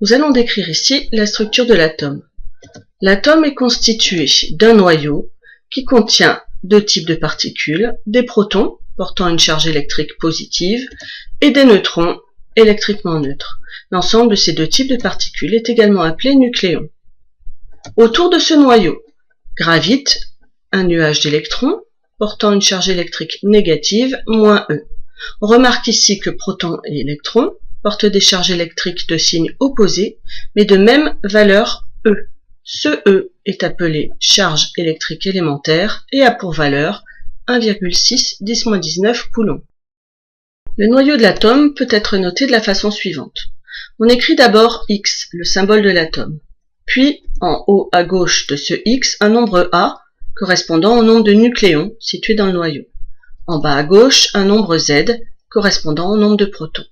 Nous allons décrire ici la structure de l'atome. L'atome est constitué d'un noyau qui contient deux types de particules, des protons portant une charge électrique positive et des neutrons électriquement neutres. L'ensemble de ces deux types de particules est également appelé nucléon. Autour de ce noyau gravite un nuage d'électrons portant une charge électrique négative, -E. On remarque ici que protons et électrons portent des charges électriques de signe opposé, mais de même valeur E. Ce E est appelé charge électrique élémentaire et a pour valeur 1,6 10-19 coulombs. Le noyau de l'atome peut être noté de la façon suivante. On écrit d'abord X, le symbole de l'atome, puis en haut à gauche de ce X un nombre A correspondant au nombre de nucléons situés dans le noyau. En bas à gauche un nombre Z correspondant au nombre de protons.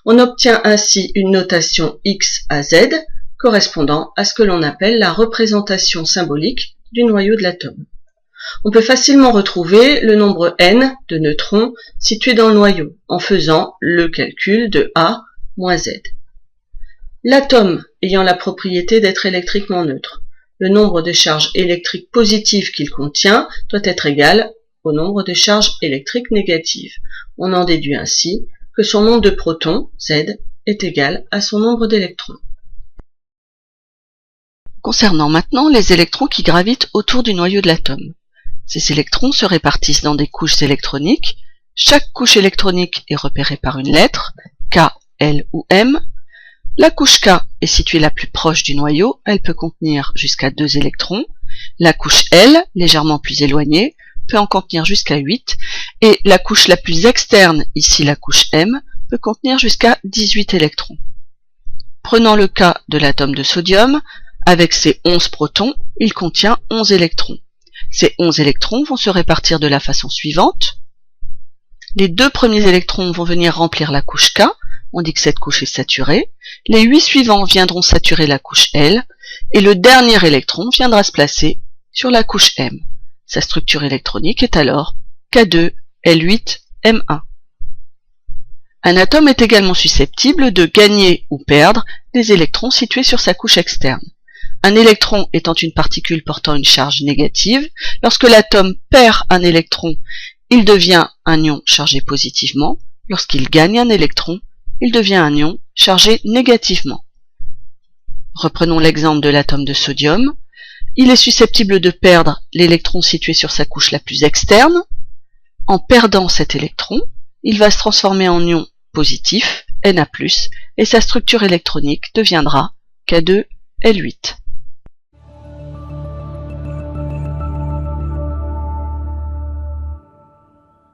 On obtient ainsi une notation X à Z correspondant à ce que l'on appelle la représentation symbolique du noyau de l'atome. On peut facilement retrouver le nombre n de neutrons situés dans le noyau en faisant le calcul de A moins Z. L'atome ayant la propriété d'être électriquement neutre, le nombre de charges électriques positives qu'il contient doit être égal au nombre de charges électriques négatives. On en déduit ainsi que son nombre de protons, Z, est égal à son nombre d'électrons. Concernant maintenant les électrons qui gravitent autour du noyau de l'atome. Ces électrons se répartissent dans des couches électroniques. Chaque couche électronique est repérée par une lettre, K, L ou M. La couche K est située la plus proche du noyau, elle peut contenir jusqu'à 2 électrons. La couche L, légèrement plus éloignée, peut en contenir jusqu'à 8. Et la couche la plus externe, ici la couche M, peut contenir jusqu'à 18 électrons. Prenons le cas de l'atome de sodium. Avec ses 11 protons, il contient 11 électrons. Ces 11 électrons vont se répartir de la façon suivante. Les 2 premiers électrons vont venir remplir la couche K, on dit que cette couche est saturée. Les 8 suivants viendront saturer la couche L, et le dernier électron viendra se placer sur la couche M. Sa structure électronique est alors K2, L8, M1. Un atome est également susceptible de gagner ou perdre des électrons situés sur sa couche externe. Un électron étant une particule portant une charge négative, lorsque l'atome perd un électron, il devient un ion chargé positivement. Lorsqu'il gagne un électron, il devient un ion chargé négativement. Reprenons l'exemple de l'atome de sodium. Il est susceptible de perdre l'électron situé sur sa couche la plus externe. En perdant cet électron, il va se transformer en ion positif, Na+, et sa structure électronique deviendra K2, L8.